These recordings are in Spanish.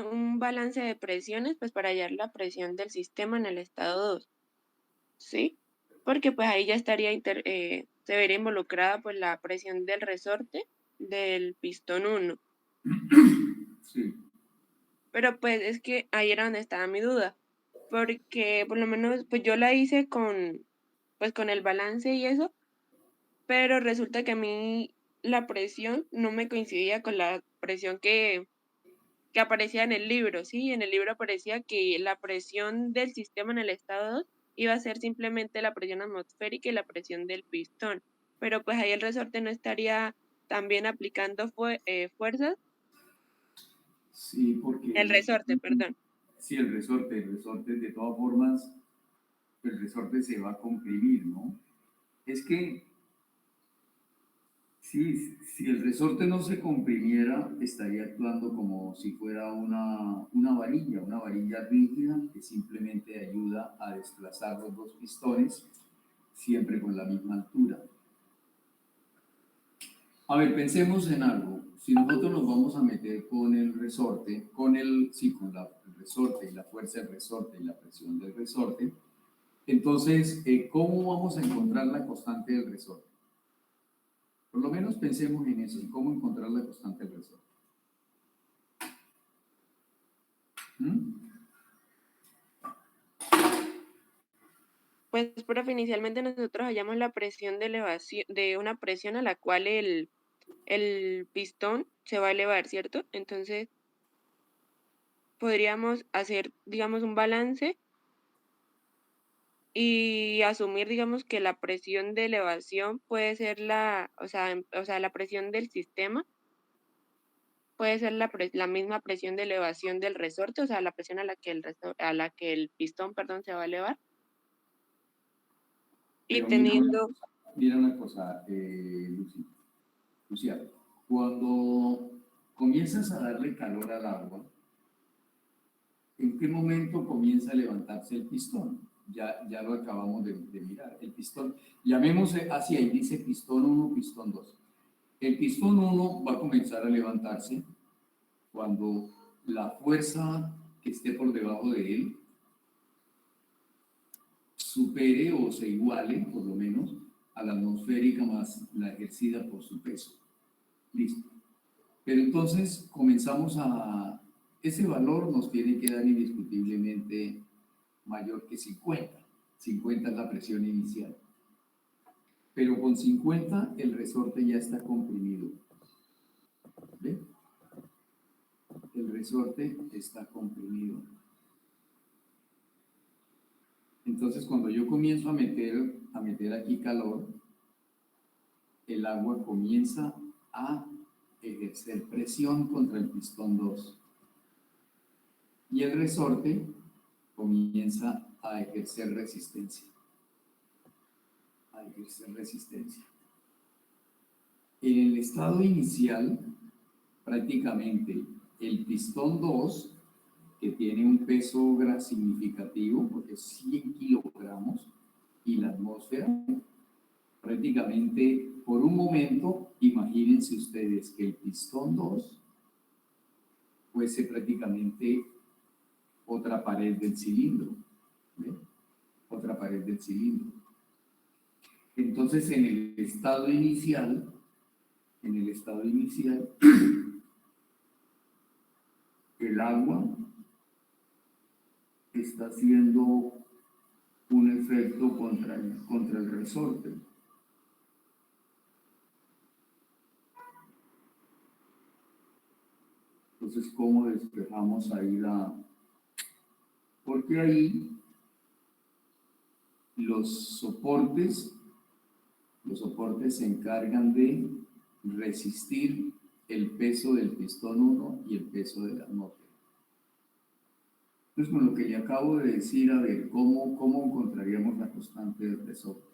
un balance de presiones, pues para hallar la presión del sistema en el estado 2, ¿sí? Porque pues ahí ya estaría, se vería involucrada pues la presión del resorte del pistón 1. Sí. Pero pues es que ahí era donde estaba mi duda, porque por lo menos pues yo la hice pues con el balance y eso, pero resulta que a mí la presión no me coincidía con la presión que aparecía en el libro, ¿sí? En el libro aparecía que la presión del sistema en el estado 2 iba a ser simplemente la presión atmosférica y la presión del pistón, pero pues ahí el resorte no estaría también aplicando fuerzas, Sí, porque el resorte, perdón. sí, el resorte de todas formas, el resorte se va a comprimir, ¿no? Es que sí, si el resorte no se comprimiera, estaría actuando como si fuera una varilla rígida que simplemente ayuda a desplazar los dos pistones siempre con la misma altura. A ver, pensemos en algo. Si nosotros nos vamos a meter con el resorte, el resorte y la fuerza del resorte y la presión del resorte, entonces, ¿cómo vamos a encontrar la constante del resorte? Por lo menos pensemos en eso, en cómo encontrar la constante del resorte. ¿Mm? Pues, profe, inicialmente nosotros hallamos la presión de elevación, de una presión a la cual el pistón se va a elevar, ¿cierto? Entonces, podríamos hacer, digamos, un balance y asumir, digamos, que la presión de elevación puede ser o sea, la presión del sistema puede ser la misma presión de elevación del resorte, o sea, la presión a la que a la que el pistón, perdón, se va a elevar. Y Pero teniendo, mira una cosa, Lucía, cuando comienzas a darle calor al agua, ¿en qué momento comienza a levantarse el pistón? Ya lo acabamos de mirar. El pistón, llamémosle así, ahí dice pistón 1, pistón 2. El pistón 1 va a comenzar a levantarse cuando la fuerza que esté por debajo de él supere o se iguale, por lo menos, a la atmosférica más la ejercida por su peso. Listo. Pero entonces comenzamos a... Ese valor nos tiene que dar indiscutiblemente mayor que 50. 50 es la presión inicial. Pero con 50 el resorte ya está comprimido. ¿Ve? El resorte está comprimido. Entonces cuando yo comienzo a meter aquí calor, el agua comienza a ejercer presión contra el pistón 2 y el resorte comienza a ejercer resistencia. En el estado inicial, prácticamente el pistón 2, que tiene un peso significativo, porque es 100 kilogramos, y la atmósfera, prácticamente por un momento, imagínense ustedes que el pistón 2 fuese prácticamente otra pared del cilindro, ¿ve? Otra pared del cilindro. Entonces, en el estado inicial, el agua está haciendo un efecto contra el resorte. Entonces, ¿cómo despejamos ahí porque ahí los soportes se encargan de resistir el peso del pistón 1 y el peso de la atmósfera. Entonces, con lo que le acabo de decir, a ver, ¿cómo encontraríamos la constante del resorte?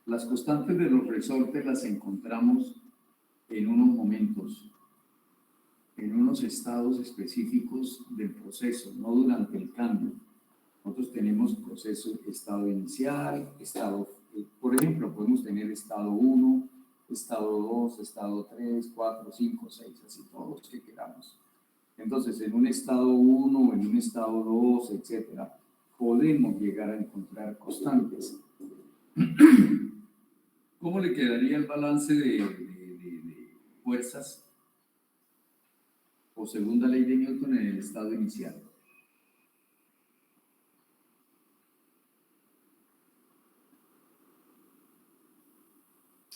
Las constantes de los resortes las encontramos en unos momentos. unos estados específicos del proceso, no durante el cambio. Nosotros tenemos proceso, estado inicial, por ejemplo, podemos tener estado 1, estado 2, estado 3, 4, 5, 6, así todos los que queramos. Entonces, en un estado 1 o en un estado 2, etcétera, podemos llegar a encontrar constantes. ¿Cómo le quedaría el balance de fuerzas o segunda ley de Newton en el estado inicial?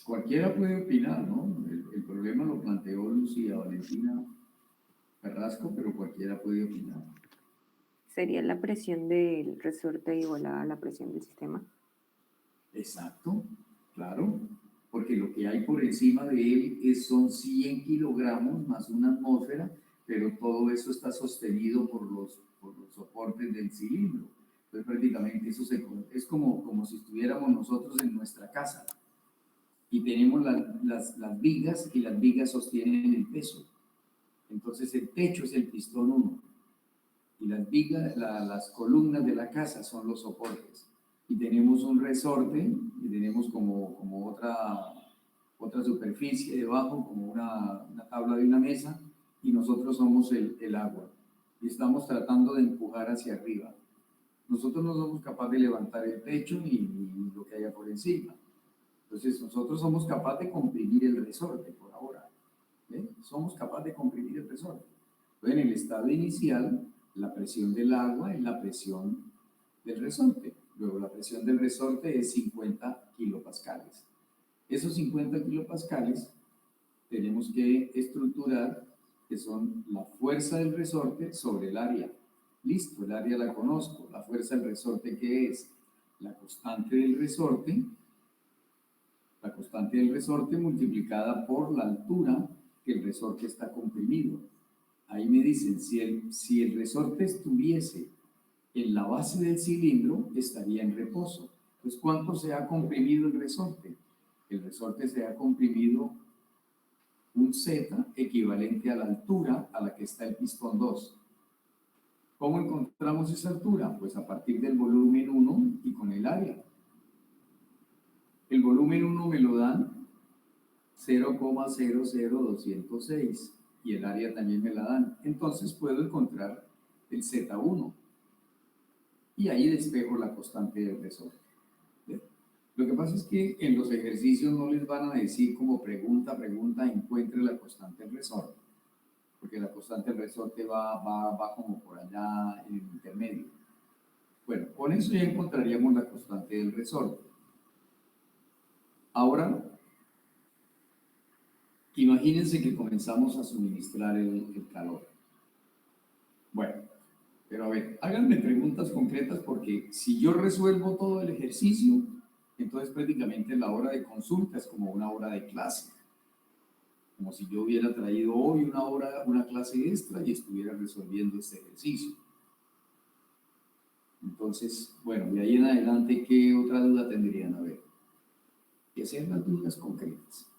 Cualquiera puede opinar, ¿no? El problema lo planteó Lucía Valentina Carrasco, pero cualquiera puede opinar. Sería la presión del resorte igual a la presión del sistema. Exacto, claro, porque lo que hay por encima de él son 100 kilogramos más una atmósfera, pero todo eso está sostenido por los soportes del cilindro. Entonces prácticamente eso es como si estuviéramos nosotros en nuestra casa y tenemos las vigas y las vigas sostienen el peso. Entonces el techo es el pistón 1 y las vigas, las columnas de la casa son los soportes. Y tenemos un resorte y tenemos como otra superficie debajo, como una tabla de una mesa, y nosotros somos el agua. Y estamos tratando de empujar hacia arriba. Nosotros no somos capaces de levantar el techo ni lo que haya por encima. Entonces nosotros somos capaces de comprimir el resorte por ahora. ¿Ve? Somos capaces de comprimir el resorte. Entonces, en el estado inicial, la presión del agua es la presión del resorte. Luego la presión del resorte es 50 kilopascales. Esos 50 kilopascales tenemos que estructurar que son la fuerza del resorte sobre el área. Listo, el área la conozco. La fuerza del resorte, ¿qué es? La constante del resorte multiplicada por la altura que el resorte está comprimido. Ahí me dicen, si el resorte estuviese en la base del cilindro, estaría en reposo. Entonces, ¿cuánto se ha comprimido el resorte? El resorte se ha comprimido un Z equivalente a la altura a la que está el pistón 2. ¿Cómo encontramos esa altura? Pues a partir del volumen 1 y con el área. El volumen 1 me lo dan 0,00206 y el área también me la dan. Entonces puedo encontrar el Z1 y ahí despejo la constante del resorte. Lo que pasa es que en los ejercicios no les van a decir como pregunta, encuentre la constante del resorte, porque la constante del resorte va como por allá en el intermedio. Bueno, con eso ya encontraríamos la constante del resorte. Ahora, imagínense que comenzamos a suministrar el calor. Bueno, pero a ver, háganme preguntas concretas porque si yo resuelvo todo el ejercicio, entonces prácticamente la hora de consulta es como una hora de clase. Como si yo hubiera traído hoy una clase extra y estuviera resolviendo este ejercicio. Entonces, bueno, de ahí en adelante, ¿qué otra duda tendrían? A ver, que sean las dudas concretas.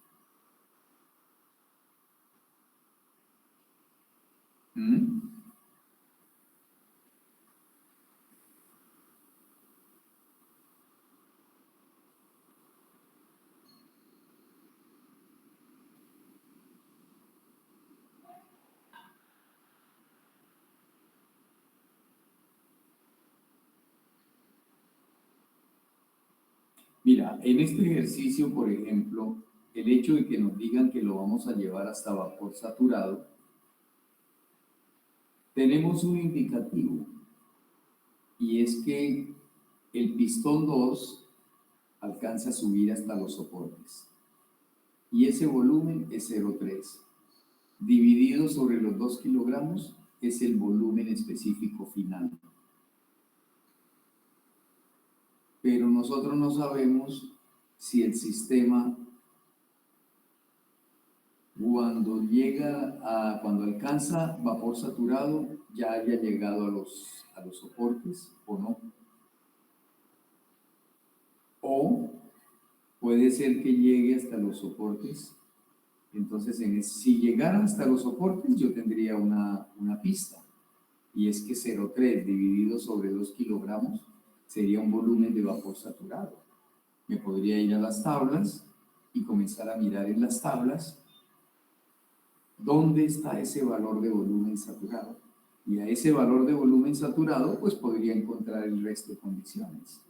Mira, en este ejercicio, por ejemplo, el hecho de que nos digan que lo vamos a llevar hasta vapor saturado, tenemos un indicativo, y es que el pistón 2 alcanza a subir hasta los soportes, y ese volumen es 0,3. Dividido sobre los 2 kilogramos es el volumen específico final. Pero nosotros no sabemos si el sistema cuando alcanza vapor saturado ya haya llegado a los soportes o no. O puede ser que llegue hasta los soportes Entonces, si llegara hasta los soportes, yo tendría una pista. Y es que 0,3 dividido sobre 2 kilogramos sería un volumen de vapor saturado. Me podría ir a las tablas y comenzar a mirar en las tablas dónde está ese valor de volumen saturado. Y a ese valor de volumen saturado, pues podría encontrar el resto de condiciones.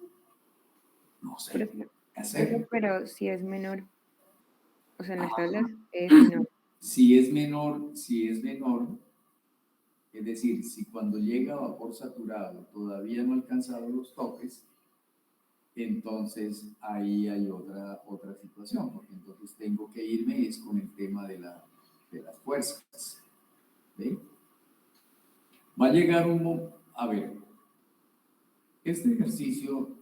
No sé qué hacer. Pero si es menor, o sea, en las tablas es menor. Si es menor, es decir, si cuando llega a vapor saturado todavía no ha alcanzado los topes, entonces ahí hay otra situación, porque entonces tengo que irme es con el tema de las fuerzas. ¿Ve? Va a llegar a ver, este ejercicio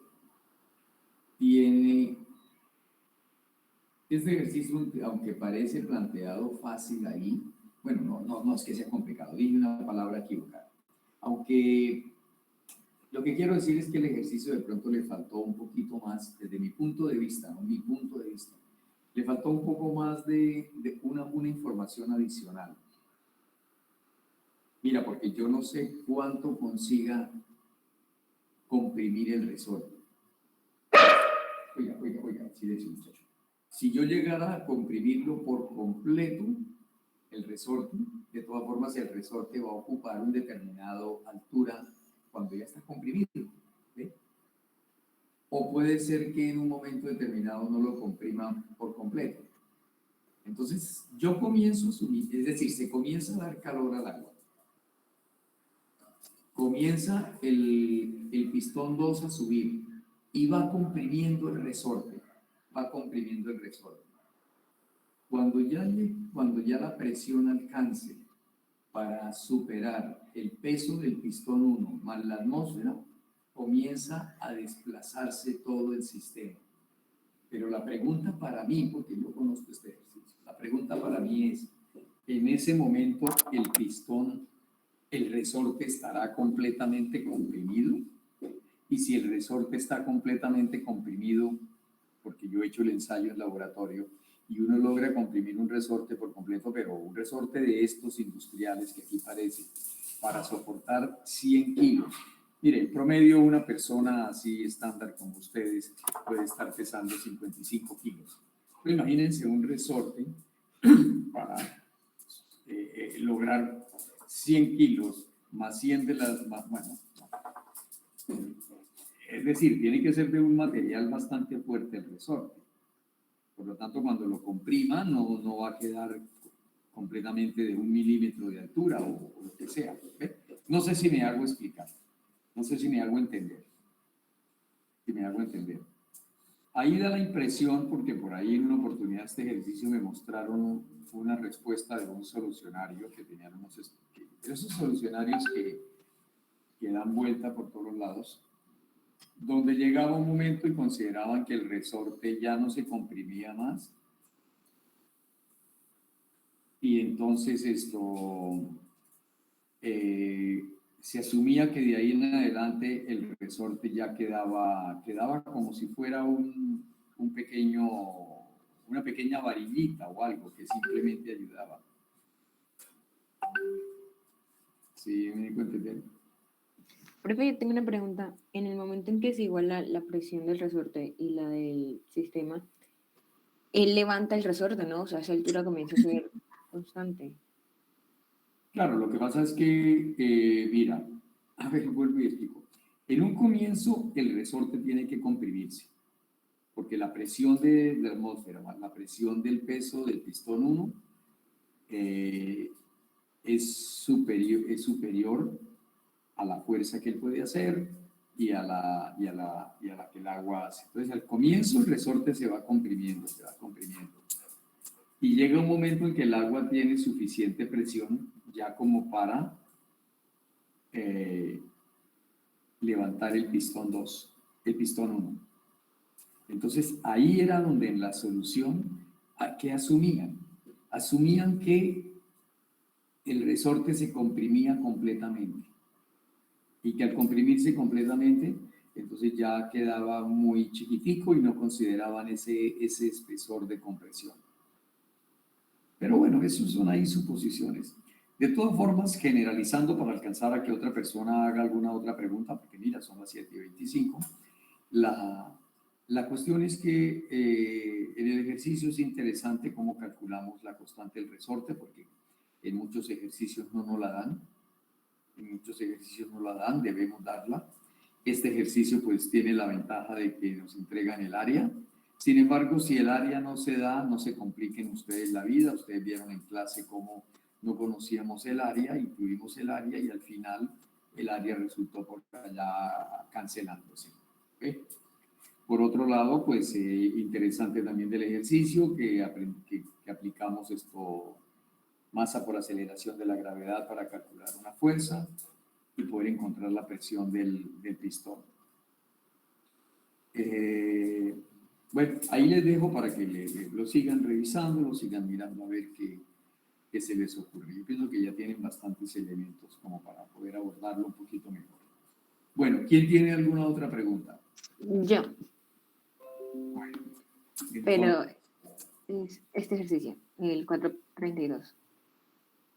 aunque parece planteado fácil ahí, bueno, no es que sea complicado, dije una palabra equivocada. Aunque lo que quiero decir es que el ejercicio de pronto le faltó un poquito más, desde mi punto de vista, ¿no? Mi punto de vista, le faltó un poco más de una información adicional. Mira, porque yo no sé cuánto consiga comprimir el resorte. Oiga, silencio, muchacho. Si yo llegara a comprimirlo por completo, el resorte, de todas formas el resorte va a ocupar una determinada altura cuando ya está comprimido. ¿Ve? O puede ser que en un momento determinado no lo comprima por completo. Entonces yo comienzo a subir, es decir, se comienza a dar calor al agua. Comienza el pistón 2 a subir y va comprimiendo el resorte, Cuando ya la presión alcance para superar el peso del pistón 1 más la atmósfera, comienza a desplazarse todo el sistema. Pero la pregunta para mí, porque yo conozco este ejercicio, la pregunta para mí es, en ese momento el resorte estará completamente comprimido, y si el resorte está completamente comprimido, porque yo he hecho el ensayo en laboratorio, y uno logra comprimir un resorte por completo, pero un resorte de estos industriales que aquí parece, para soportar 100 kilos. Mire, en promedio una persona así estándar como ustedes puede estar pesando 55 kilos. Pero imagínense un resorte para lograr 100 kilos más 100 de las... Bueno, es decir, tiene que ser de un material bastante fuerte el resorte. Por lo tanto, cuando lo comprima, no va a quedar completamente de 1 milímetro de altura o lo que sea. ¿Ve? No sé si me hago explicar. No sé si me hago entender. Ahí da la impresión, porque por ahí en una oportunidad de este ejercicio me mostraron una respuesta de un solucionario que tenían esos solucionarios que dan vuelta por todos lados, donde llegaba un momento y consideraban que el resorte ya no se comprimía más, y entonces se asumía que de ahí en adelante el resorte ya quedaba como si fuera una pequeña varillita o algo que simplemente ayudaba. Sí, me di cuenta de. Profe, yo tengo una pregunta. En el momento en que se iguala la presión del resorte y la del sistema, él levanta el resorte, ¿no? O sea, esa altura comienza a ser constante. Claro, lo que pasa es que, mira, a ver, vuelvo y explico. En un comienzo, el resorte tiene que comprimirse, porque la presión de la atmósfera más la presión del peso del pistón 1 es superior a la fuerza que él puede hacer y a la que el agua hace. Entonces, al comienzo, el resorte se va comprimiendo. Y llega un momento en que el agua tiene suficiente presión ya como para levantar el pistón 1. Entonces, ahí era donde en la solución, ¿qué asumían? Asumían que el resorte se comprimía completamente y que al comprimirse completamente, entonces ya quedaba muy chiquitico y no consideraban ese espesor de compresión. Pero bueno, eso son ahí suposiciones. De todas formas, generalizando para alcanzar a que otra persona haga alguna otra pregunta, porque mira, son las 7:25, la cuestión es que en el ejercicio es interesante cómo calculamos la constante del resorte, porque en muchos ejercicios no nos la dan, debemos darla. Este ejercicio pues tiene la ventaja de que nos entregan el área. Sin embargo, si el área no se da, no se compliquen ustedes la vida. Ustedes vieron en clase cómo no conocíamos el área, incluimos el área y al final el área resultó por allá cancelándose. ¿Okay? Por otro lado, pues interesante también del ejercicio que aplicamos esto, masa por aceleración de la gravedad para calcular una fuerza y poder encontrar la presión del pistón. Bueno, ahí les dejo para que lo sigan revisando, lo sigan mirando a ver qué se les ocurre. Yo pienso que ya tienen bastantes elementos como para poder abordarlo un poquito mejor. Bueno, ¿quién tiene alguna otra pregunta? Yo, Bueno, pero es este ejercicio, el 432.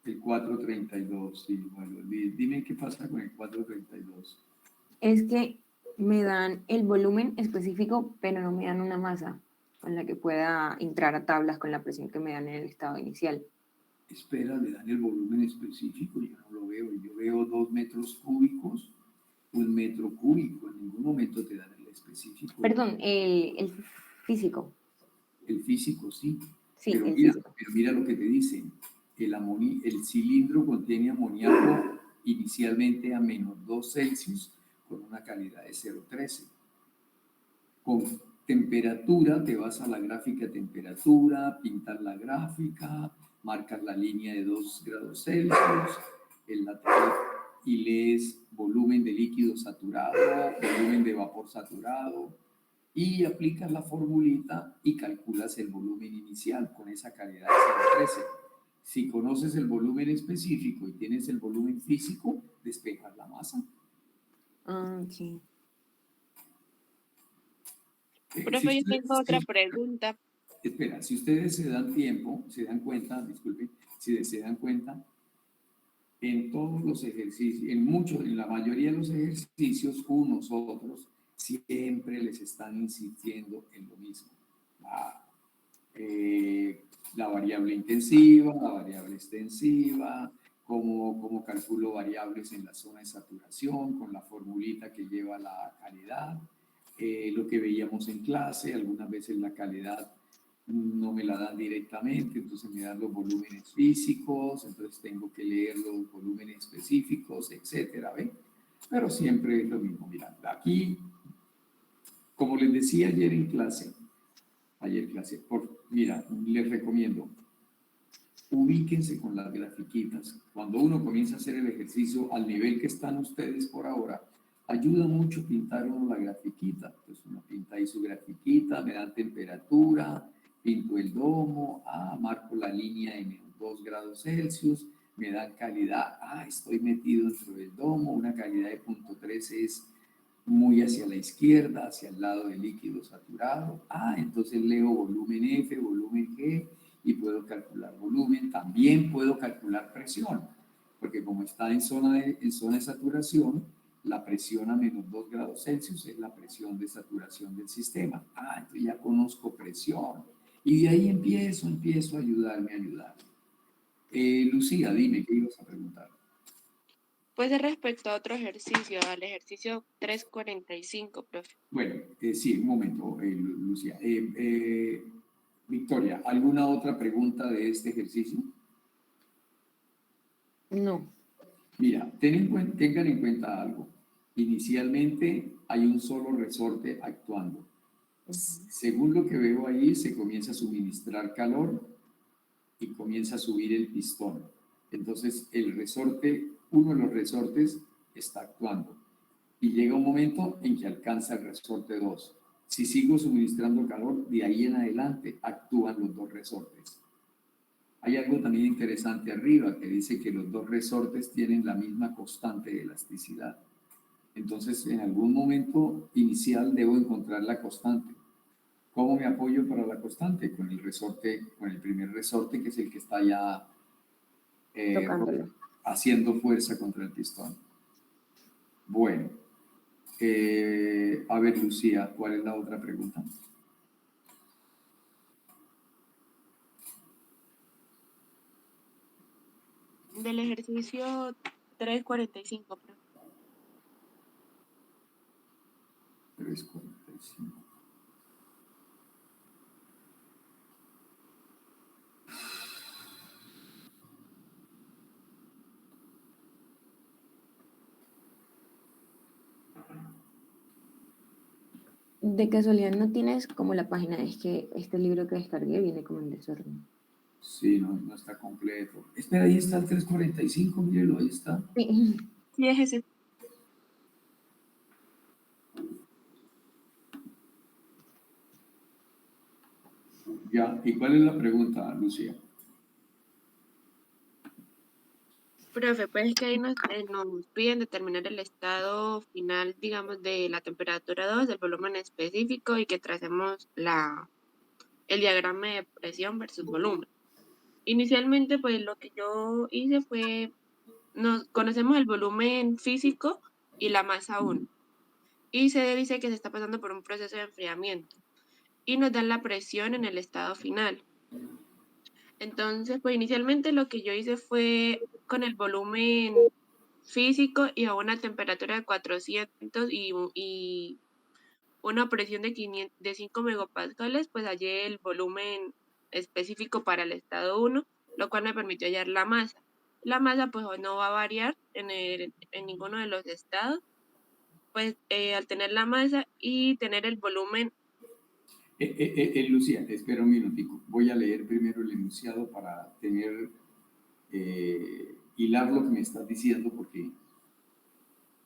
El 432, sí, bueno, dime qué pasa con el 432. Es que me dan el volumen específico, pero no me dan una masa con la que pueda entrar a tablas con la presión que me dan en el estado inicial. Espera, le dan el volumen específico, yo no lo veo, yo veo 2 metros cúbicos, 1 metro cúbico, en ningún momento te dan el específico. Perdón, el físico. El físico, sí, Sí, pero el mira, físico. lo que te dicen, el cilindro contiene amoníaco inicialmente a -2 °C con una calidad de 0,13. Con temperatura, te vas a la gráfica de temperatura, pintas la gráfica, marcas la línea de 2 °C, el lateral y lees volumen de líquido saturado, volumen de vapor saturado, y aplicas la formulita y calculas el volumen inicial con esa calidad de 0,13. Si conoces el volumen específico y tienes el volumen físico, despejas la masa. Ah, sí. Profe, yo tengo otra pregunta. Espera, si ustedes se dan tiempo, se dan cuenta, disculpen, si se dan cuenta, en todos los ejercicios, en la mayoría de los ejercicios, unos otros, siempre les están insistiendo en lo mismo. La variable intensiva, la variable extensiva, cómo calculo variables en la zona de saturación, con la formulita que lleva la calidad, lo que veíamos en clase, algunas veces la calidad no me la dan directamente, entonces me dan los volúmenes físicos, entonces tengo que leer los volúmenes específicos, etcétera, ¿ven? Pero siempre es lo mismo. Mira, aquí, como les decía ayer en clase, mira, les recomiendo, ubíquense con las grafiquitas. Cuando uno comienza a hacer el ejercicio al nivel que están ustedes por ahora, ayuda mucho pintar uno la grafiquita. Entonces uno pinta ahí su grafiquita, me dan temperatura, pinto el domo, marco la línea de -2 °C, me dan calidad, estoy metido dentro del domo, una calidad de 0,13 es muy hacia la izquierda, hacia el lado del líquido saturado. Entonces leo volumen F, volumen G y puedo calcular volumen. También puedo calcular presión, porque como está en zona de saturación, la presión a -2 °C es la presión de saturación del sistema. Entonces ya conozco presión. Y de ahí empiezo a ayudarme. Lucía, dime, ¿qué ibas a preguntar? Pues respecto a otro ejercicio, al ejercicio 345, profe. Bueno, sí, un momento, Lucía. Victoria, ¿alguna otra pregunta de este ejercicio? No. Mira, tengan en cuenta algo. Inicialmente hay un solo resorte actuando. Según lo que veo ahí, se comienza a suministrar calor y comienza a subir el pistón. Entonces, uno de los resortes está actuando. Y llega un momento en que alcanza el resorte 2. Si sigo suministrando calor, de ahí en adelante actúan los 2 resortes. Hay algo también interesante arriba que dice que los 2 resortes tienen la misma constante de elasticidad. Entonces, en algún momento inicial debo encontrar la constante. ¿Cómo me apoyo para la constante? Con el resorte, con el primer resorte, que es el que está ya Tocándolo. haciendo fuerza contra el pistón. Bueno, a ver, Lucía, ¿cuál es la otra pregunta? Del ejercicio 345, profe. 345. De casualidad no tienes como la página, es que este libro que descargué viene como en desorden. Sí, no está completo. Espera, ahí está el 345, mírelo, ahí está. Sí. Sí, es ese. Ya, ¿y cuál es la pregunta, Lucía? Profe, pues es que ahí nos piden determinar el estado final, digamos, de la temperatura 2, del volumen específico y que tracemos el diagrama de presión versus volumen. Inicialmente, pues lo que yo hice fue, nos conocemos el volumen físico y la masa 1. Y se dice que se está pasando por un proceso de enfriamiento. Y nos dan la presión en el estado final. Entonces, pues inicialmente lo que yo hice fue con el volumen físico y a una temperatura de 400 y una presión de 505 megapascales, pues hallé el volumen específico para el estado 1, lo cual me permitió hallar la masa. La masa pues no va a variar en ninguno de los estados, pues al tener la masa y tener el volumen. Lucía, espera un minutico. Voy a leer primero el enunciado para tener, hilar lo que me estás diciendo, porque,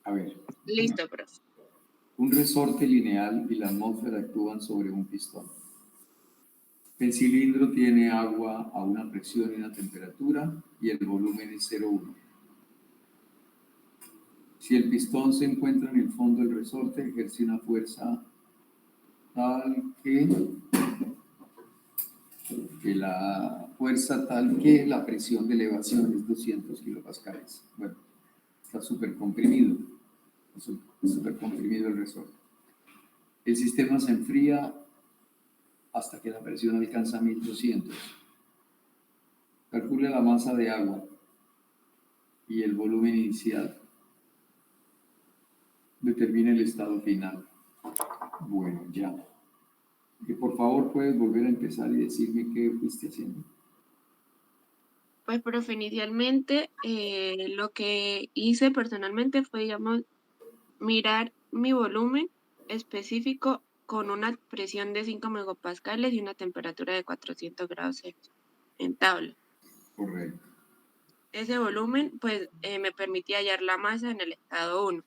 a ver, Listo, profe. un resorte lineal y la atmósfera actúan sobre un pistón. El cilindro tiene agua a una presión y una temperatura y el volumen es 0,1. Si el pistón se encuentra en el fondo del resorte, ejerce una fuerza tal que la presión de elevación es 200 kilopascales. Bueno, está súper comprimido, súper comprimido el resorte. El sistema se enfría hasta que la presión alcanza 1200. Calcule la masa de agua y el volumen inicial. Determine el estado final. Bueno, ya. Y por favor, puedes volver a empezar y decirme qué fuiste haciendo. Pues, profe, inicialmente lo que hice personalmente fue, digamos, mirar mi volumen específico con una presión de 5 megapascales y una temperatura de 400 grados Celsius en tabla. Correcto. Ese volumen, pues, me permitía hallar la masa en el estado 1.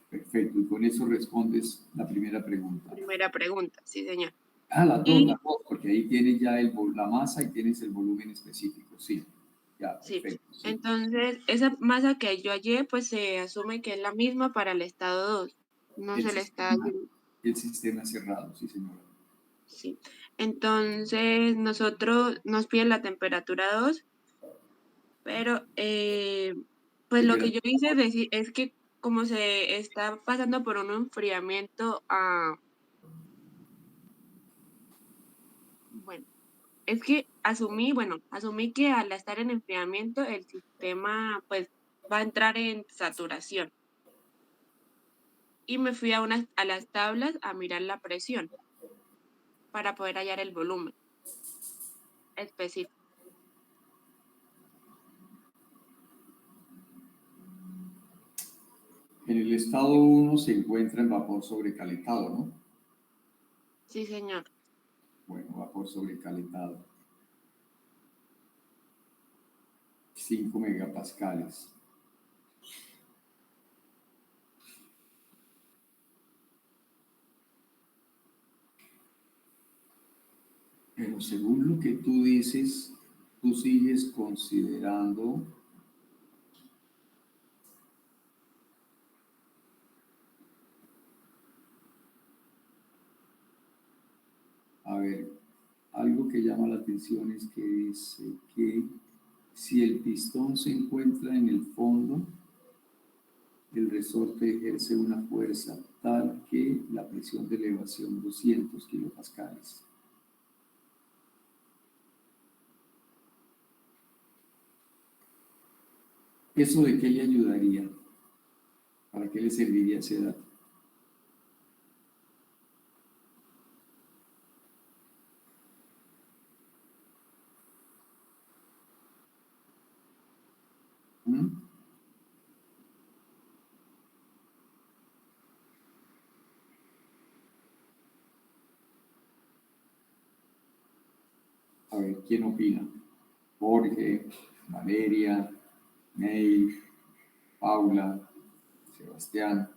Perfecto. Y con eso respondes la primera pregunta. Primera pregunta, sí, señor. Las Y dos, porque ahí tienes ya la masa y tienes el volumen específico. Sí, ya, sí, perfecto. Sí. entonces esa masa que yo hallé, pues se asume que es la misma para el estado 2. No El se le está sistema, el sistema cerrado, sí, señora. Sí. Entonces, nosotros nos piden la temperatura 2, pero pues lo Espera, que yo hice es que como se está pasando por un enfriamiento bueno, es que asumí que al estar en enfriamiento el sistema pues va a entrar en saturación y me fui a las tablas a mirar la presión para poder hallar el volumen específico. en el estado 1 se encuentra en vapor sobrecalentado, ¿no? Sí, señor. Bueno, vapor sobrecalentado. 5 megapascales. Pero según lo que tú dices, tú sigues considerando a ver, ver, algo que llama la atención es que dice que si el pistón se encuentra en el fondo, el resorte ejerce una fuerza tal que la presión de elevación 200 kilopascales. ¿Eso de qué le ayudaría? ¿Para qué le serviría ese dato? ¿Mm? A ver, ¿quién opina? Jorge, Valeria, Neil, Paula, Sebastián.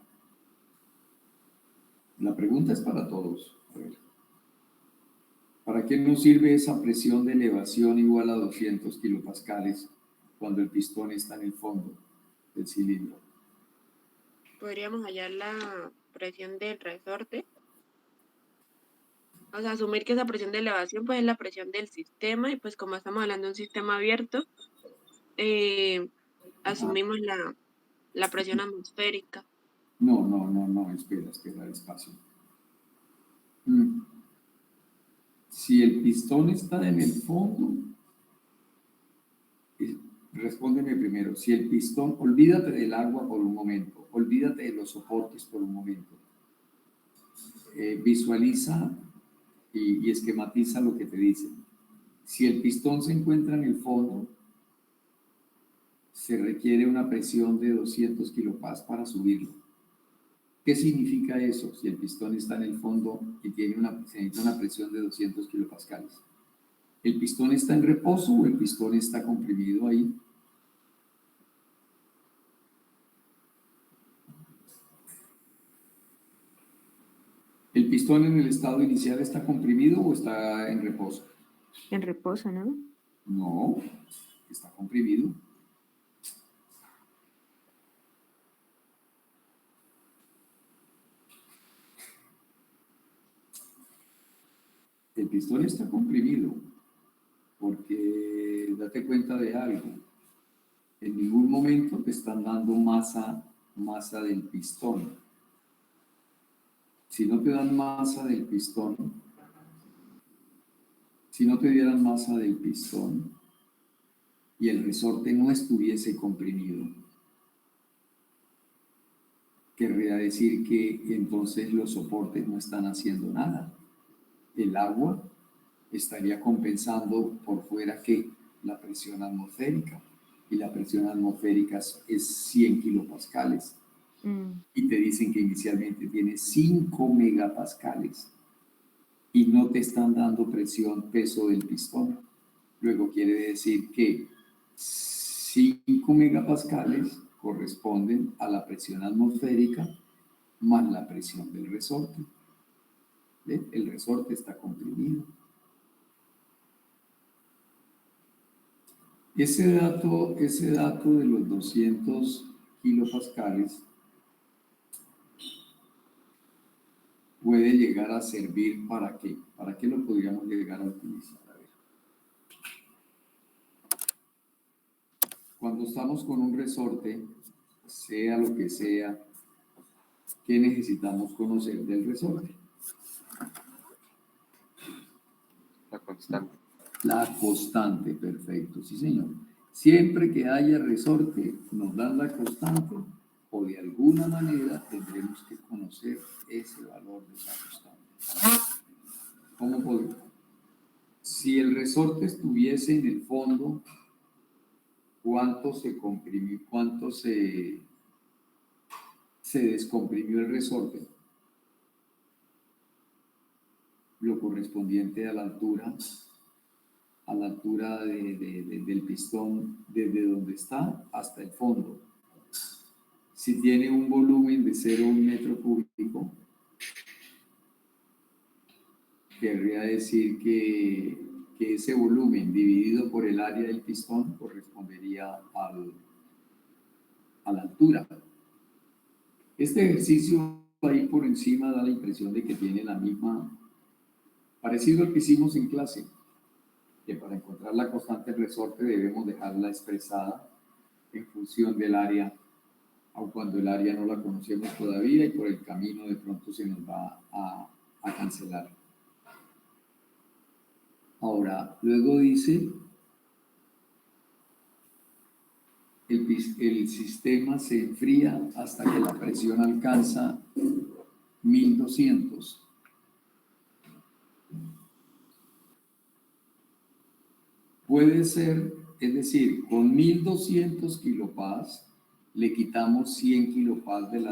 La pregunta es para todos. A ver, ¿para qué nos sirve esa presión de elevación igual a 200 kilopascales cuando el pistón está en el fondo del cilindro? Podríamos hallar la presión del resorte. O sea, asumir que esa presión de elevación pues es la presión del sistema y pues como estamos hablando de un sistema abierto, eh, Ajá. asumimos la presión atmosférica. No, espera, despacio. Si el pistón está en el fondo, respóndeme primero, si el pistón, olvídate del agua por un momento, olvídate de los soportes por un momento, visualiza y esquematiza lo que te dicen. Si el pistón se encuentra en el fondo, se requiere una presión de 200 kilopascales para subirlo. ¿Qué significa eso? Si el pistón está en el fondo y se necesita una presión de 200 kilopascales. ¿El pistón está en reposo o el pistón está comprimido ahí? ¿El pistón en el estado inicial está comprimido o está en reposo? En reposo, ¿no? No, está comprimido. El pistón está comprimido porque date cuenta de algo. En ningún momento te están dando masa del pistón. Si no te dan masa del pistón, si no te dieran masa del pistón y el resorte no estuviese comprimido, querría decir que entonces los soportes no están haciendo nada. El agua estaría compensando por fuera que la presión atmosférica, y la presión atmosférica es 100 kilopascales. Y te dicen que inicialmente tiene 5 megapascales y no te están dando peso del pistón. Luego quiere decir que 5 megapascales corresponden a la presión atmosférica más la presión del resorte. ¿Ve? El resorte está comprimido. Ese dato de los 200 kilopascales puede llegar a servir ¿para qué? ¿Para qué lo podríamos llegar a utilizar? A ver. Cuando estamos con un resorte, sea lo que sea, ¿qué necesitamos conocer del resorte? La constante. La constante, perfecto, sí señor. Siempre que haya resorte, nos dan la constante o de alguna manera tendremos que conocer ese valor de esa constante. ¿Cómo podemos? Si el resorte estuviese en el fondo, ¿cuánto se comprimió, cuánto se descomprimió el resorte? Lo correspondiente a la altura del pistón desde donde está hasta el fondo. Si tiene un volumen de 0,1 metro cúbico, querría decir que ese volumen dividido por el área del pistón correspondería a la altura. Este ejercicio ahí por encima da la impresión de que tiene la misma Parecido al que hicimos en clase, que para encontrar la constante del resorte debemos dejarla expresada en función del área, aun cuando el área no la conocemos todavía y por el camino de pronto se nos va a cancelar. Ahora, luego dice, el sistema se enfría hasta que la presión alcanza 1200. Puede ser, es decir, con 1200 kilopascales le quitamos 100 kilopascales de la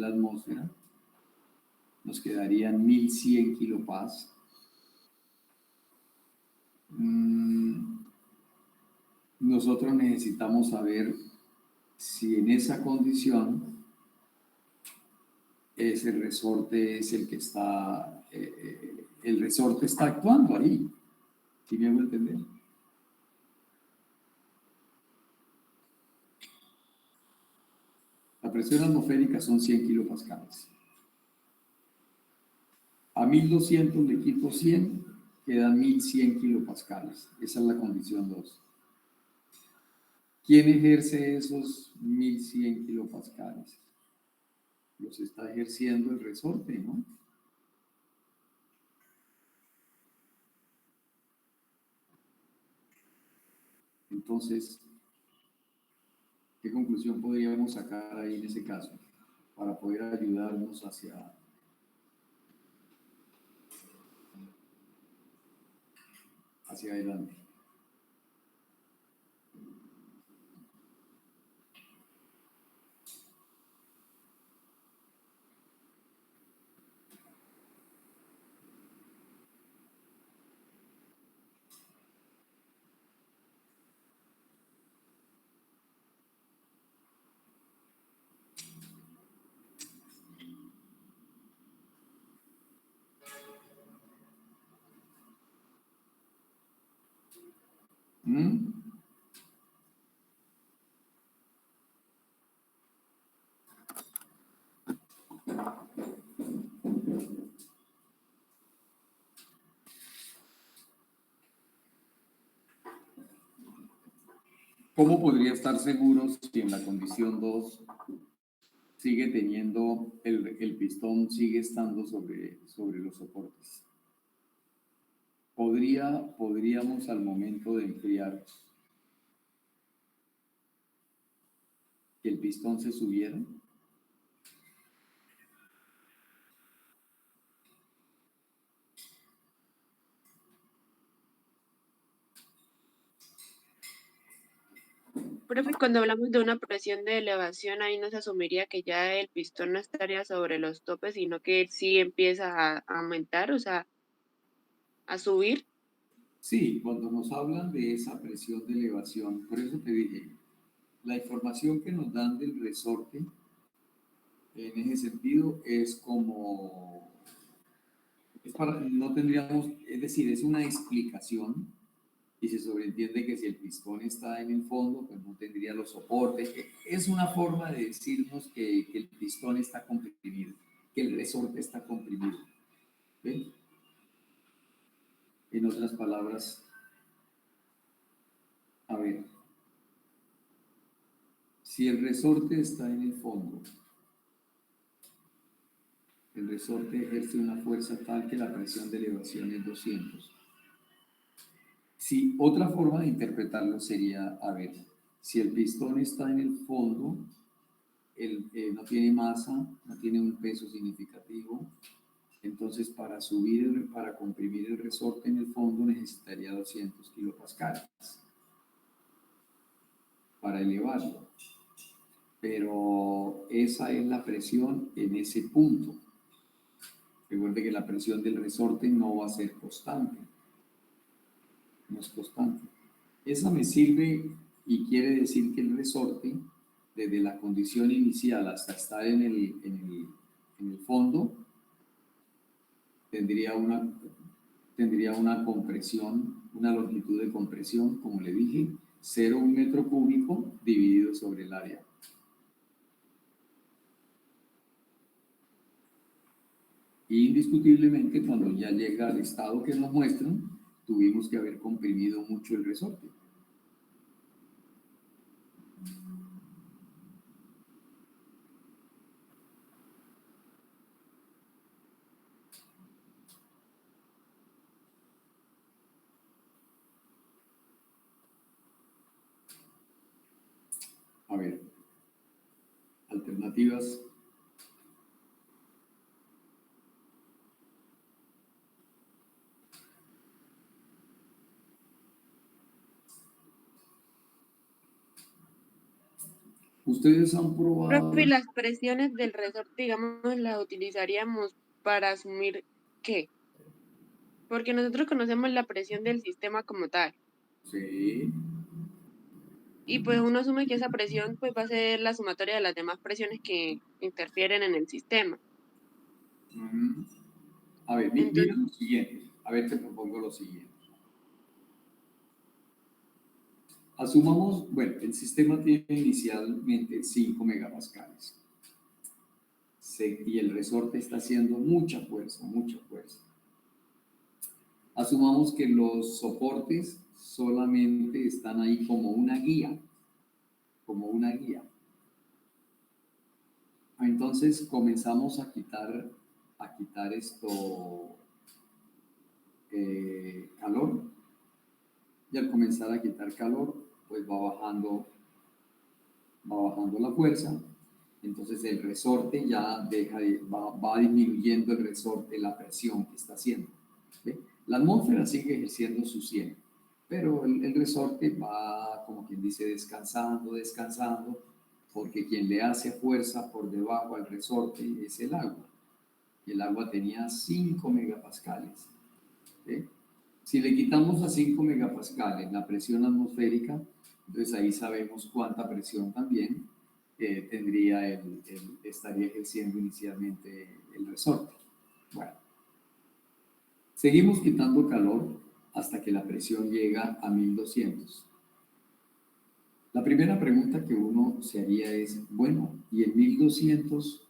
atmósfera, nos quedarían 1100 kilopascales. Nosotros necesitamos saber si en esa condición ese resorte es el que está, el resorte está actuando ahí. ¿Sí me hago entender? La presión atmosférica son 100 kilopascales. A 1200 le quito 100, quedan 1100 kilopascales. Esa es la condición 2. ¿Quién ejerce esos 1100 kilopascales? Los está ejerciendo el resorte, ¿no? Entonces, ¿qué conclusión podríamos sacar ahí en ese caso para poder ayudarnos hacia adelante? ¿Cómo podría estar seguros si en la condición 2 sigue teniendo, el pistón sigue estando sobre los soportes? ¿Podríamos al momento de enfriar que el pistón se subiera? Profe, cuando hablamos de una presión de elevación, ahí no se asumiría que ya el pistón no estaría sobre los topes, sino que sí empieza a aumentar, o sea, a subir. Sí, cuando nos hablan de esa presión de elevación, por eso te dije, la información que nos dan del resorte en ese sentido es como, no tendríamos, es decir, es una explicación y se sobreentiende que si el pistón está en el fondo, pues no tendría los soportes. Es una forma de decirnos que el pistón está comprimido, que el resorte está comprimido. ¿Ven? En otras palabras, a ver, si el resorte está en el fondo, el resorte ejerce una fuerza tal que la presión de elevación es 200. Si otra forma de interpretarlo sería, a ver, si el pistón está en el fondo, no tiene masa, no tiene un peso significativo, entonces para comprimir el resorte en el fondo necesitaría 200 kilopascales para elevarlo. Pero esa es la presión en ese punto. Recuerde que la presión del resorte no va a ser constante. No es constante. Esa me sirve y quiere decir que el resorte, desde la condición inicial hasta estar en el fondo, tendría una compresión, una longitud de compresión, como le dije, 0,1 metro cúbico dividido sobre el área. Y indiscutiblemente, cuando ya llega al estado que nos muestran, tuvimos que haber comprimido mucho el resorte. A ver, alternativas. Ustedes han probado. Profe, las presiones del resorte, digamos, las utilizaríamos para asumir qué, porque nosotros conocemos la presión del sistema como tal, Sí. y pues uno asume que esa presión pues va a ser la sumatoria de las demás presiones que interfieren en el sistema. Ujú. A ver, mira Entonces, lo siguiente. A ver, te propongo lo siguiente. Asumamos, bueno, el sistema tiene inicialmente 5 megapascales. Y el resorte está haciendo mucha fuerza, mucha fuerza. Asumamos que los soportes solamente están ahí como una guía, como una guía. Entonces comenzamos a quitar esto, calor, y al comenzar a quitar calor, pues va bajando la fuerza, entonces el resorte ya va disminuyendo el resorte, la presión que está haciendo. ¿Sí? La atmósfera sigue ejerciendo su 100, pero el resorte va, como quien dice, descansando, descansando, porque quien le hace fuerza por debajo al resorte es el agua. Y el agua tenía 5 megapascales. ¿Sí? Si le quitamos a 5 megapascales la presión atmosférica, entonces ahí sabemos cuánta presión también estaría ejerciendo inicialmente el resorte. Bueno, seguimos quitando calor hasta que la presión llega a 1200. La primera pregunta que uno se haría es, bueno, ¿y en 1200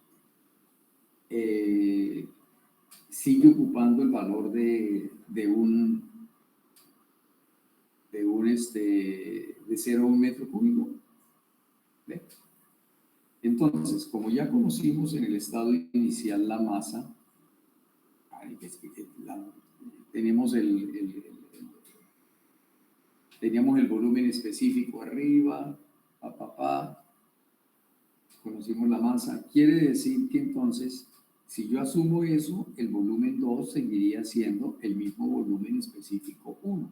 sigue ocupando el valor de 0 a 1 metro cúbico? ¿Ve? Entonces, como ya conocimos en el estado inicial la masa, tenemos teníamos el volumen específico arriba, conocimos la masa, quiere decir que entonces, si yo asumo eso, el volumen 2 seguiría siendo el mismo volumen específico 1.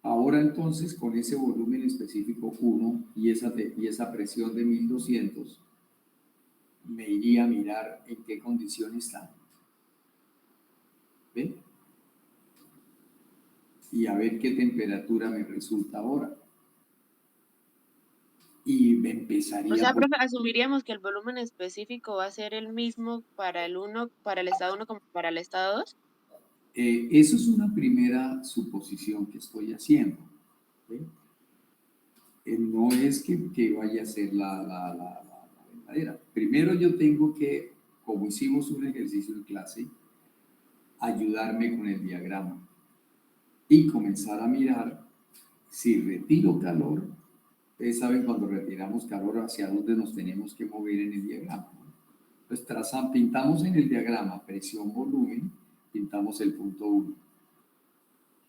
Ahora entonces, con ese volumen específico 1 y esa presión de 1200, me iría a mirar en qué condición está. ¿Ven? Y a ver qué temperatura me resulta ahora. Y me o empezaría sea, por... profe, asumiríamos que el volumen específico va a ser el mismo para el para el estado 1 como para el estado 2. Eso es una primera suposición que estoy haciendo. ¿Ven? No es que vaya a ser la verdadera. Primero yo tengo que, como hicimos un ejercicio en clase, ayudarme con el diagrama y comenzar a mirar si retiro calor. Ustedes saben cuando retiramos calor hacia dónde nos tenemos que mover en el diagrama, ¿no? Entonces pintamos en el diagrama presión, volumen, pintamos el punto 1.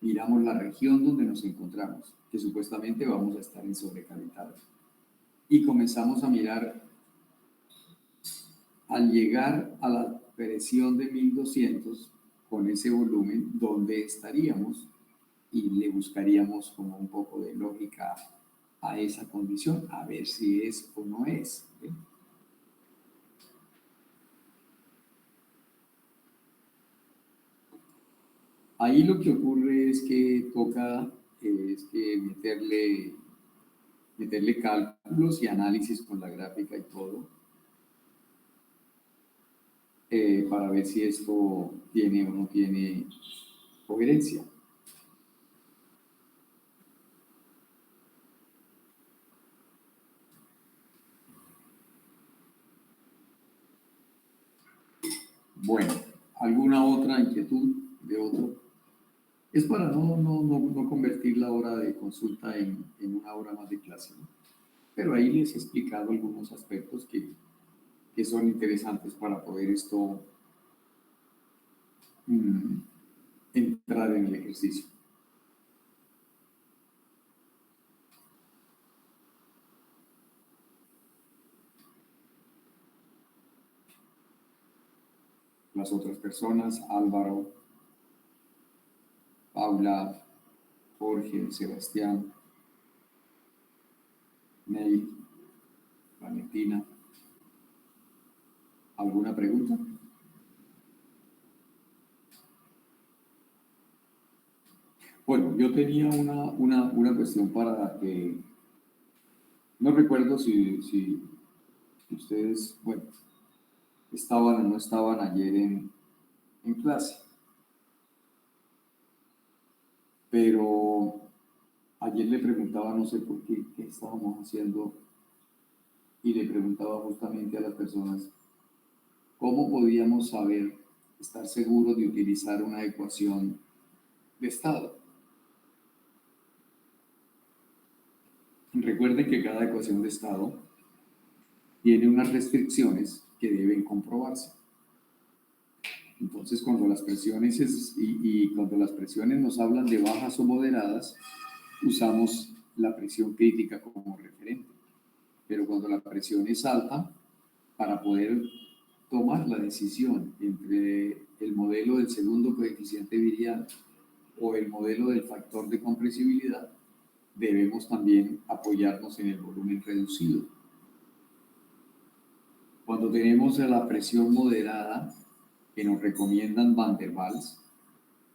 Miramos la región donde nos encontramos, que supuestamente vamos a estar en sobrecalentado. Y comenzamos a mirar, al llegar a la presión de 1200, con ese volumen, ¿dónde estaríamos? Y le buscaríamos como un poco de lógica a esa condición, a ver si es o no es. ¿Sí? Ahí lo que ocurre es que toca meterle cálculos y análisis con la gráfica y todo, para ver si esto tiene o no tiene coherencia. Es para no convertir la hora de consulta en una hora más de clase, ¿no? Pero ahí les he explicado algunos aspectos que son interesantes para poder esto entrar en el ejercicio. Las otras personas, Álvaro, Paula, Jorge, Sebastián, Ney, Valentina. ¿Alguna pregunta? Bueno, yo tenía una cuestión para que, no recuerdo si ustedes, bueno, estaban o no estaban ayer en clase, pero ayer le preguntaba, no sé por qué estábamos haciendo, y le preguntaba justamente a las personas cómo podíamos saber, estar seguros de utilizar una ecuación de estado. Recuerden que cada ecuación de estado tiene unas restricciones que deben comprobarse. Entonces, cuando las presiones cuando las presiones nos hablan de bajas o moderadas, usamos la presión crítica como referente. Pero cuando la presión es alta, para poder tomar la decisión entre el modelo del segundo coeficiente virial o el modelo del factor de compresibilidad, debemos también apoyarnos en el volumen reducido. Cuando tenemos la presión moderada, que nos recomiendan Van der Waals,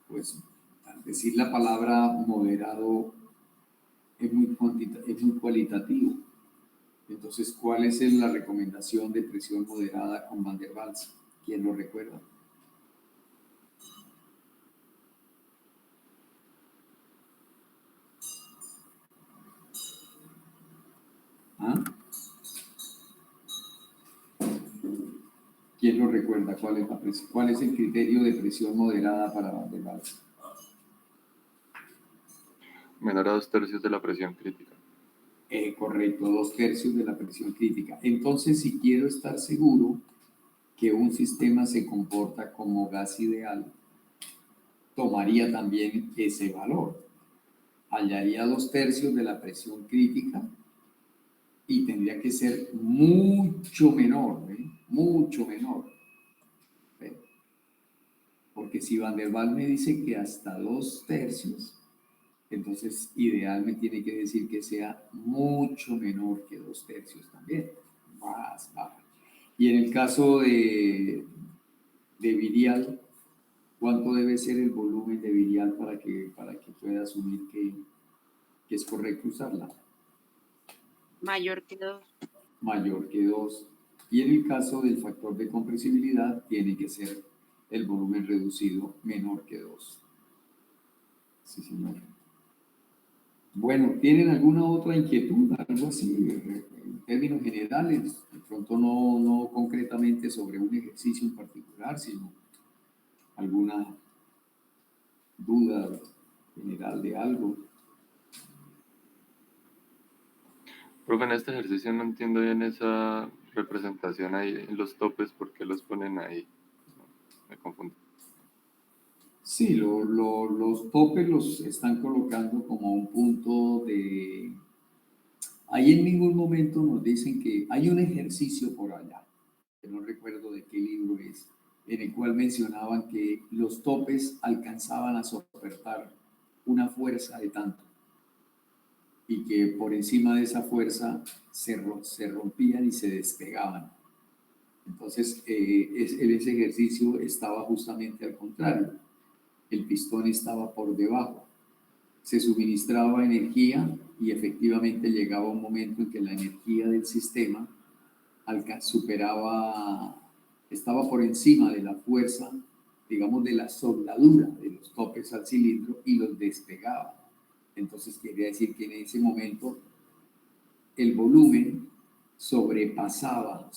pues al decir la palabra moderado es muy cualitativo. Entonces, ¿cuál es la recomendación de presión moderada con Van der Waals? ¿Quién lo recuerda? ¿Ah? ¿Quién lo recuerda? ¿Cuál es el criterio de presión moderada para Van der Waals? Menor a 2/3 de la presión crítica. Correcto, 2/3 de la presión crítica. Entonces, si quiero estar seguro que un sistema se comporta como gas ideal, tomaría también ese valor. Hallaría 2/3 de la presión crítica y tendría que ser mucho menor, ¿eh? Mucho menor. ¿Eh? Porque si Van der Waals me dice que hasta 2/3, entonces ideal me tiene que decir que sea mucho menor que 2/3 también, más baja. Y en el caso de virial, ¿cuánto debe ser el volumen de virial para que pueda asumir que es correcto usarla? Mayor que 2. Mayor que 2. Y en el caso del factor de compresibilidad, tiene que ser el volumen reducido menor que 2. Sí, señor. Bueno, ¿tienen alguna otra inquietud? Algo así, en términos generales, de pronto no concretamente sobre un ejercicio en particular, sino alguna duda general de algo. Profe, en este ejercicio no entiendo bien esa representación ahí en los topes, ¿por qué los ponen ahí? Me confundo. Sí, los topes los están colocando como un punto de... Ahí en ningún momento nos dicen que hay un ejercicio por allá, que no recuerdo de qué libro es, en el cual mencionaban que los topes alcanzaban a soportar una fuerza de tanto y que por encima de esa fuerza se rompían y se despegaban. Entonces, ese ejercicio estaba justamente al contrario. El pistón estaba por debajo. Se suministraba energía y efectivamente llegaba un momento en que la energía del sistema estaba por encima de la fuerza, digamos, de la soldadura de los topes al cilindro y los despegaba. Entonces, quería decir que en ese momento el volumen sobrepasaba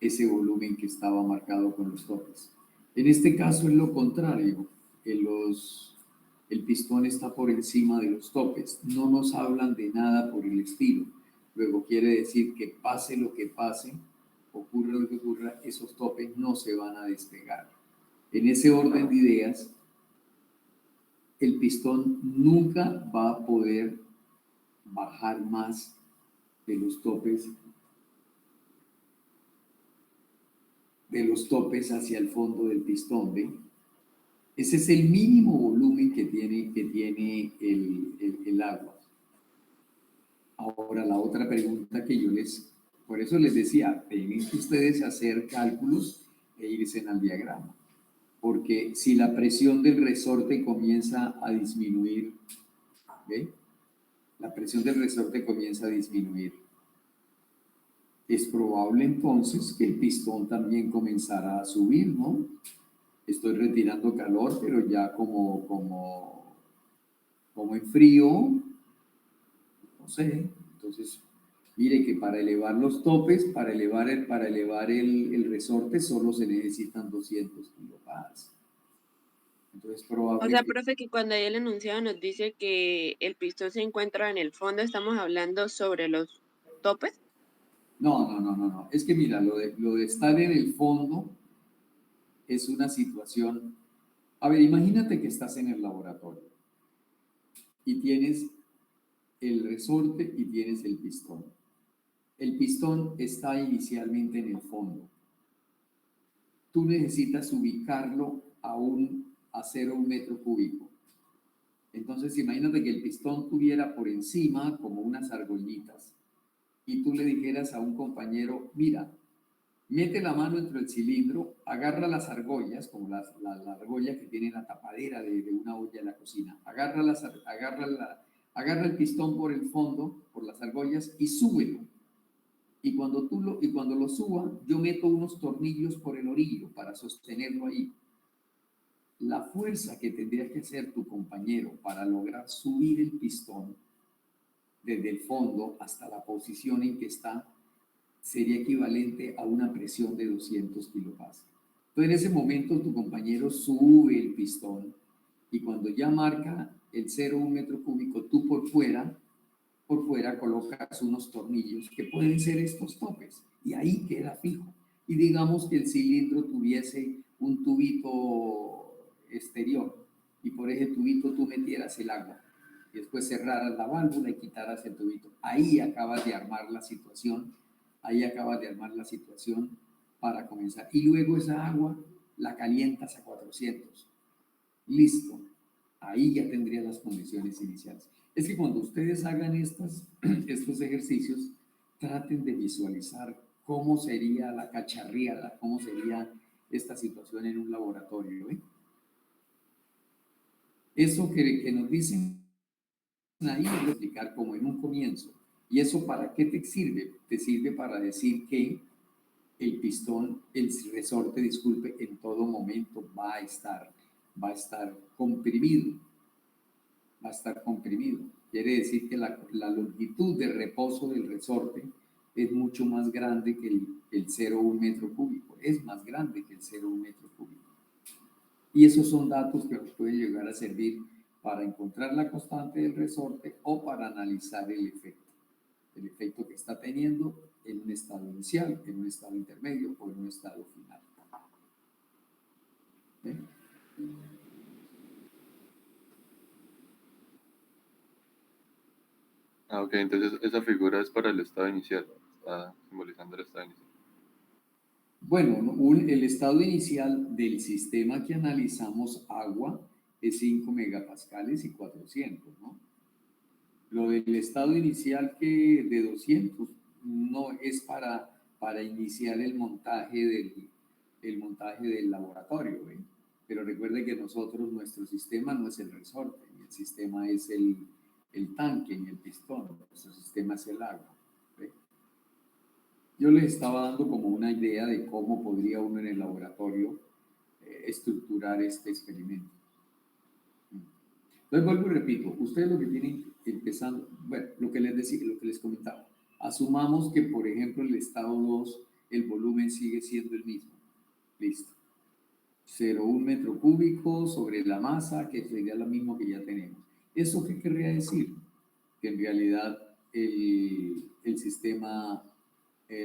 ese volumen que estaba marcado con los topes. En este caso es lo contrario. el pistón está por encima de los topes. No nos hablan de nada por el estilo. Luego quiere decir que pase lo que pase, ocurra lo que ocurra, esos topes no se van a despegar. En ese orden de ideas, el pistón nunca va a poder bajar más de los topes hacia el fondo del pistón, ¿ve? Ese es el mínimo volumen que tiene el agua. Ahora, la otra pregunta que por eso les decía, tienen que ustedes hacer cálculos e irse al diagrama. Porque si la presión del resorte comienza a disminuir, ¿ve? La presión del resorte comienza a disminuir. Es probable entonces que el pistón también comenzará a subir, ¿no? Estoy retirando calor, pero ya como en frío, no sé. Entonces, mire que para elevar los topes, para elevar el resorte, solo se necesitan 200 kilopascales. Entonces, O sea, probablemente... profe, que cuando ahí el enunciado nos dice que el pistón se encuentra en el fondo, ¿estamos hablando sobre los topes? No. Es que mira, lo de estar en el fondo es una situación... A ver, imagínate que estás en el laboratorio y tienes el resorte y tienes el pistón. El pistón está inicialmente en el fondo. Tú necesitas ubicarlo a 0,1 metro cúbico. Entonces, imagínate que el pistón tuviera por encima como unas argollitas y tú le dijeras a un compañero, mira, mete la mano dentro del cilindro, agarra las argollas, como la argolla que tiene la tapadera de una olla en la cocina, agarra el pistón por el fondo, por las argollas y súbelo. Y cuando lo suba, yo meto unos tornillos por el orillo para sostenerlo ahí. La fuerza que tendría que hacer tu compañero para lograr subir el pistón desde el fondo hasta la posición en que está sería equivalente a una presión de 200 kilopascales. Entonces, en ese momento, tu compañero sube el pistón y cuando ya marca el 0,1 metro cúbico, tú por fuera colocas unos tornillos que pueden ser estos topes y ahí queda fijo. Y digamos que el cilindro tuviese un tubito exterior y por ese tubito tú metieras el agua y después cerraras la válvula y quitaras el tubito. Ahí acabas de armar la situación para comenzar. Y luego esa agua la calientas a 400. Listo. Ahí ya tendría las condiciones iniciales. Es que cuando ustedes hagan estos ejercicios, traten de visualizar cómo sería la cacharriada, cómo sería esta situación en un laboratorio. Eso que nos dicen ahí es explicar como en un comienzo. ¿Y eso para qué te sirve? Te sirve para decir que el pistón, el resorte, disculpe, en todo momento va a estar comprimido. Va a estar comprimido. Quiere decir que la longitud de reposo del resorte es mucho más grande que el 0,1 metro cúbico. Es más grande que el 0,1 metro cúbico. Y esos son datos que nos pueden llegar a servir para encontrar la constante del resorte o para analizar el efecto que está teniendo en un estado inicial, en un estado intermedio o en un estado final. ¿Eh? Ok, entonces esa figura es para el estado inicial, está simbolizando el estado inicial. Bueno, el estado inicial del sistema que analizamos, agua, es 5 megapascales y 400, ¿no? Lo del estado inicial de 200 no es para iniciar el montaje del laboratorio, ¿eh? Pero recuerde que nuestro sistema no es el resorte, el sistema es el tanque en el pistón, nuestro sistema es el agua. ¿Ve? Yo les estaba dando como una idea de cómo podría uno en el laboratorio estructurar este experimento. Entonces vuelvo y repito, ustedes lo que tienen empezando, bueno, lo que les decía, lo que les comentaba, asumamos que por ejemplo el estado 2, el volumen sigue siendo el mismo. Listo. 0,1 metro cúbico sobre la masa, que sería lo mismo que ya tenemos. ¿Eso qué querría decir? Que en realidad el sistema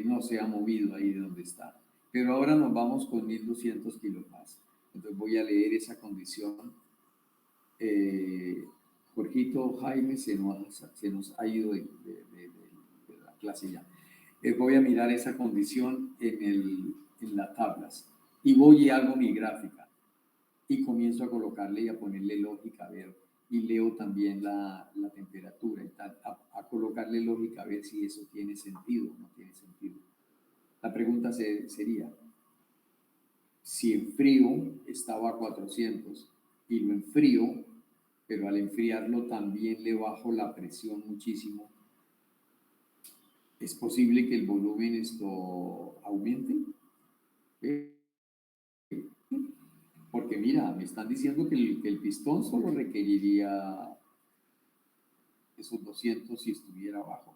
no se ha movido ahí de donde está. Pero ahora nos vamos con 1200 kilopascales. Entonces voy a leer esa condición. Jorgito, Jaime, se nos ha ido de la clase ya. Voy a mirar esa condición en las tablas y voy y hago mi gráfica y comienzo a colocarle y a ponerle lógica, a ver, y leo también la temperatura y tal, a colocarle lógica, a ver si eso tiene sentido o no tiene sentido. La pregunta sería, si en frío estaba a 400 y lo enfrío, pero al enfriarlo también le bajo la presión muchísimo, ¿es posible que el volumen esto aumente? Porque mira, me están diciendo que el pistón solo requeriría esos 200 si estuviera abajo.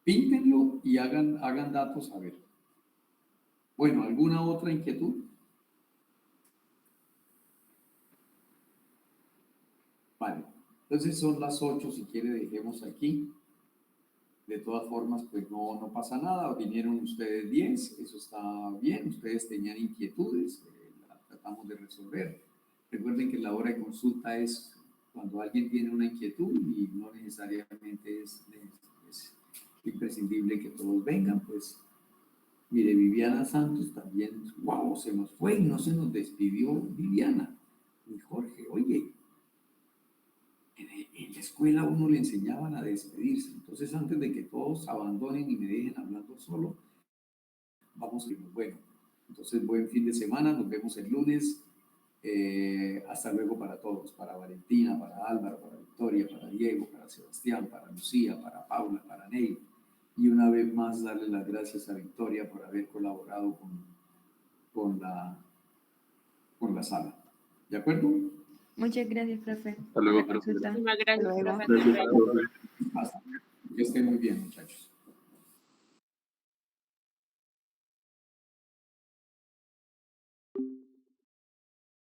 Píntenlo y hagan datos a ver. Bueno, ¿alguna otra inquietud? Vale, entonces son las 8, si quiere dejemos aquí. De todas formas, pues no pasa nada, vinieron ustedes 10, eso está bien, ustedes tenían inquietudes, las tratamos de resolver. Recuerden que la hora de consulta es cuando alguien tiene una inquietud y no necesariamente es imprescindible que todos vengan, pues mire, Viviana Santos también, wow, se nos fue y no se nos despidió Viviana. Y Jorge, oye, en la escuela a uno le enseñaban a despedirse, entonces antes de que todos abandonen y me dejen hablando solo, vamos a ir, bueno, entonces buen fin de semana, nos vemos el lunes, hasta luego para todos, para Valentina, para Álvaro, para Victoria, para Diego, para Sebastián, para Lucía, para Paula, para Ney, y una vez más darle las gracias a Victoria por haber colaborado con la sala, ¿de acuerdo? Muchas gracias, profe. Hasta Por luego, la profe. consulta. Muchísimas Hasta gracias, luego. profe. Hasta luego. Que estén muy bien, muchachos.